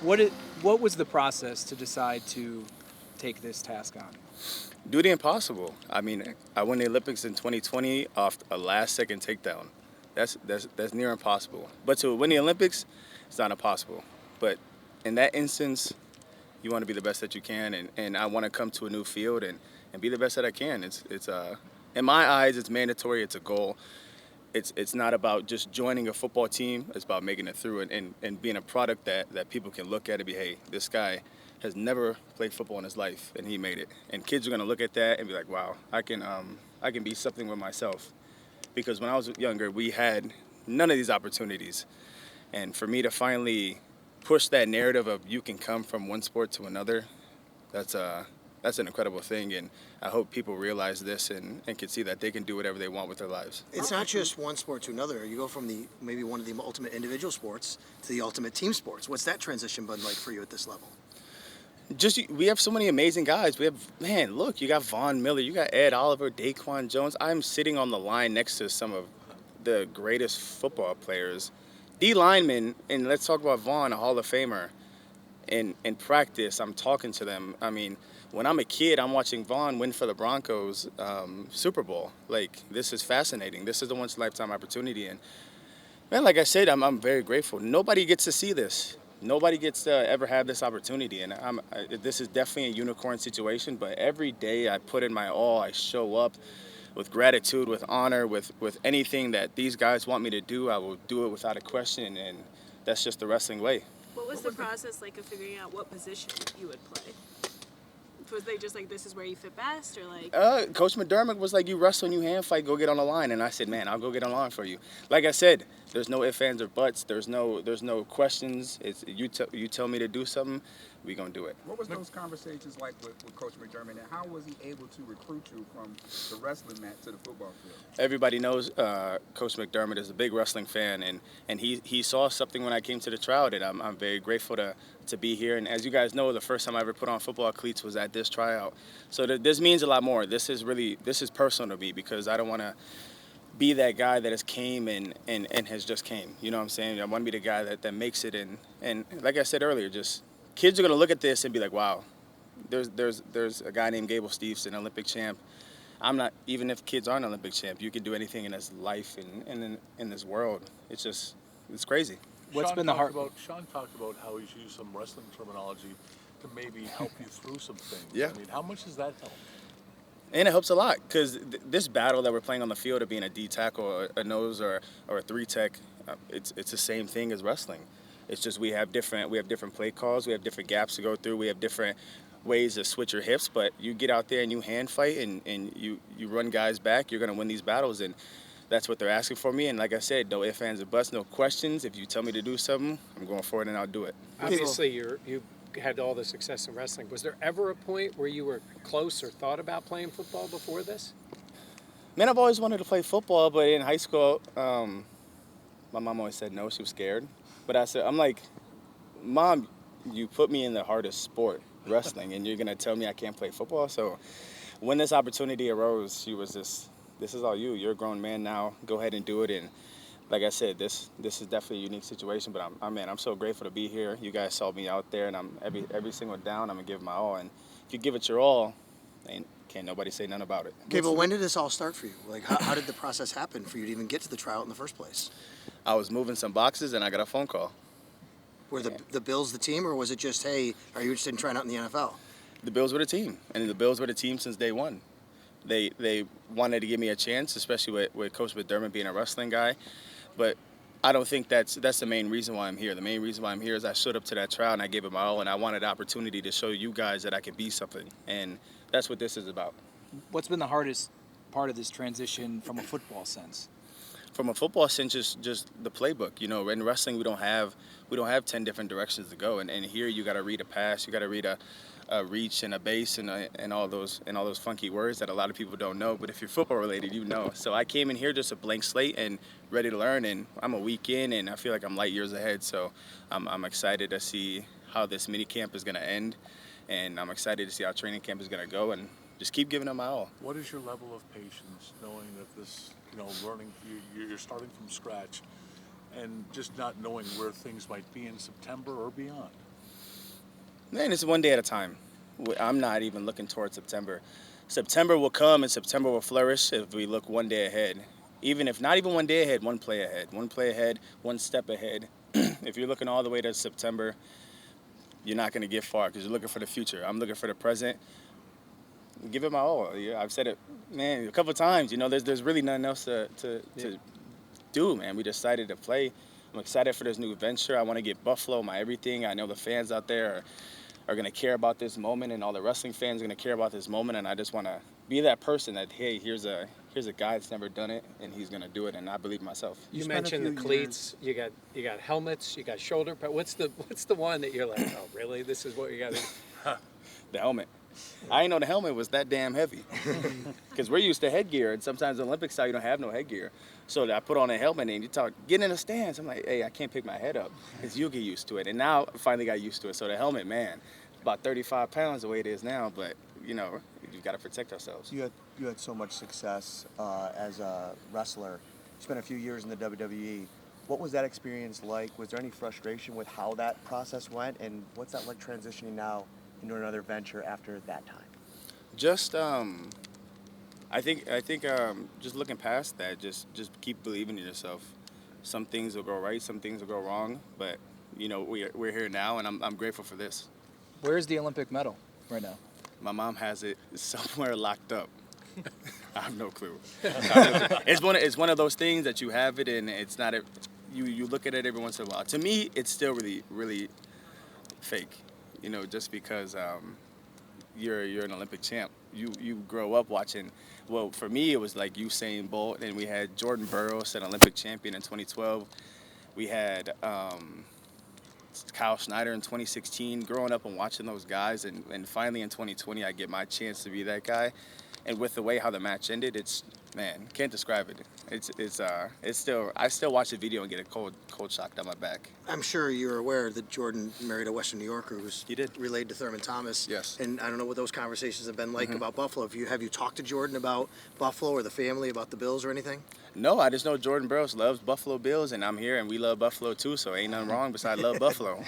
What it, what was the process to decide to take this task on? Do the impossible. I mean, I won the Olympics in 2020 off a last second takedown. That's near impossible. But to win the Olympics, it's not impossible. But in that instance, you want to be the best that you can, and I want to come to a new field and be the best that I can. It's in my eyes, it's mandatory. It's a goal. It's not about just joining a football team. It's about making it through and being a product that people can look at and be, hey, this guy has never played football in his life and he made it. And kids are gonna look at that and be like, wow, I can be something with myself. Because when I was younger, we had none of these opportunities. And for me to finally push that narrative of you can come from one sport to another, that's that's an incredible thing, and I hope people realize this and can see that they can do whatever they want with their lives. It's not just one sport to another. You go from the maybe one of the ultimate individual sports to the ultimate team sports. What's that transition been like for you at this level? Just we have so many amazing guys. We have man, look, you got Von Miller, you got Ed Oliver, Daquan Jones. I'm sitting on the line next to some of the greatest football players. D lineman, and let's talk about Vaughn, a Hall of Famer. In practice, I'm talking to them. I mean, when I'm a kid, I'm watching Vaughn win for the Broncos Super Bowl. Like, this is fascinating. This is a once in a lifetime opportunity. And man, like I said, I'm very grateful. Nobody gets to see this. Nobody gets to ever have this opportunity, and this is definitely a unicorn situation. But every day I put in my all. I show up with gratitude, with honor, with anything that these guys want me to do. I will do it without a question, and that's just the wrestling way. What was the process like of figuring out what position you would play? Was they just like, this is where you fit best, or like? Coach McDermott was like, you wrestle and you hand fight, go get on the line. And I said, man, I'll go get on the line for you. Like I said, there's no ifs, ands, or buts. There's no questions. It's you tell me to do something, we gonna do it. What was those conversations like with Coach McDermott, and how was he able to recruit you from the wrestling mat to the football field? Everybody knows Coach McDermott is a big wrestling fan, and he saw something when I came to the tryout, and I'm very grateful to be here. And as you guys know, the first time I ever put on football cleats was at this tryout. So this means a lot more. This is personal to me because I don't want to be that guy that has came and has just came. You know what I'm saying? I want to be the guy that makes it. And like I said earlier, just kids are going to look at this and be like, wow, there's a guy named Gable Steveson, Olympic champ. I'm not, even if kids aren't Olympic champ, you can do anything in this life and in this world. It's crazy. What's been the hard? Sean talked about how he's used some wrestling terminology to maybe help you through some things. Yeah. I mean, how much does that help? And it helps a lot because this battle that we're playing on the field of being a D tackle, or a nose, or a three tech, it's the same thing as wrestling. It's just we have different play calls, we have different gaps to go through, we have different ways to switch your hips. But you get out there and you hand fight and you run guys back, you're gonna win these battles, and that's what they're asking for me. And like I said, no ifs, ands, or buts, no questions. If you tell me to do something, I'm going forward and I'll do it. Obviously, you had all the success in wrestling. Was there ever a point where you were close or thought about playing football before this? Man, I've always wanted to play football, but in high school, my mom always said no. She was scared. But I'm like, Mom, you put me in the hardest sport, wrestling, and you're going to tell me I can't play football? So when this opportunity arose, she was just, this is all you. You're a grown man now. Go ahead and do it. And like I said, this is definitely a unique situation, but I'm so grateful to be here. You guys saw me out there, and I'm every single down, I'm going to give my all. And if you give it your all, can't nobody say nothing about it. Gable, when did this all start for you? Like, how did the process happen for you to even get to the tryout in the first place? I was moving some boxes, and I got a phone call. Were the Bills the team, or was it just, hey, are you interested in trying out in the NFL? The Bills were the team, and the Bills were the team since day one. They wanted to give me a chance, especially with Coach McDermott being a wrestling guy. But I don't think that's the main reason why I'm here. The main reason why I'm here is I showed up to that trial and I gave it my all, and I wanted the opportunity to show you guys that I could be something. And that's what this is about. What's been the hardest part of this transition from a football sense? From a football sense, just the playbook. You know, in wrestling we don't have 10 different directions to go, and here you got to read a pass, you got to read a reach and a base and all those funky words that a lot of people don't know. But if you're football related, you know. So I came in here just a blank slate and ready to learn, and I'm a week in and I feel like I'm light years ahead. So I'm excited to see how this mini camp is going to end, and I'm excited to see how training camp is going to go, and just keep giving it my all. What is your level of patience knowing that this, learning, you're starting from scratch and just not knowing where things might be in September or beyond? Man, it's one day at a time. I'm not even looking towards September. September will come and September will flourish if we look one day ahead. Even if not even one day ahead, one play ahead. One play ahead, one step ahead. If you're looking all the way to September, you're not going to get far because you're looking for the future. I'm looking for the present. Give it my all. Yeah, I've said it, man, a couple times. You know, there's really nothing else to do, man. We decided to play. I'm excited for this new venture. I want to get Buffalo my everything. I know the fans out there are going to care about this moment, and all the wrestling fans are going to care about this moment, and I just want to be that person that, hey, here's a guy that's never done it, and he's going to do it, and I believe myself. You spent a mentioned the few cleats. You got helmets. You got shoulder pads. What's the one that you're like, oh, really? This is what you got to do? The helmet. I didn't know the helmet was that damn heavy. Because we're used to headgear, and sometimes the Olympic style, you don't have no headgear. So I put on a helmet, and you talk, get in the stands. I'm like, hey, I can't pick my head up. Because you'll get used to it. And now I finally got used to it. So the helmet, man, about 35 pounds the way it is now. But, you know, you've got to protect ourselves. You had so much success as a wrestler. You spent a few years in the WWE. What was that experience like? Was there any frustration with how that process went? And what's that like transitioning now into another venture after that time? Just, I think, just looking past that, just keep believing in yourself. Some things will go right, some things will go wrong, but you know we're here now, and I'm grateful for this. Where's the Olympic medal right now? My mom has it somewhere locked up. I have no clue. It's one of those things that you have it, and it's not a. You look at it every once in a while. To me, it's still really fake. You know, just because you're an Olympic champ. You grow up watching. Well, for me, it was like Usain Bolt, and we had Jordan Burroughs, an Olympic champion in 2012. We had Kyle Schneider in 2016. Growing up and watching those guys, and finally in 2020, I get my chance to be that guy. And with the way how the match ended, it's, man, can't describe it. It's still, I still watch the video and get a cold shock down my back. I'm sure you're aware that Jordan married a Western New Yorker who's He did. related to Thurman Thomas. Yes. And I don't know what those conversations have been like about Buffalo. Have you talked to Jordan about Buffalo or the family, about the Bills or anything? No, I just know Jordan Burroughs loves Buffalo Bills, and I'm here, and we love Buffalo too, so ain't nothing wrong besides love Buffalo.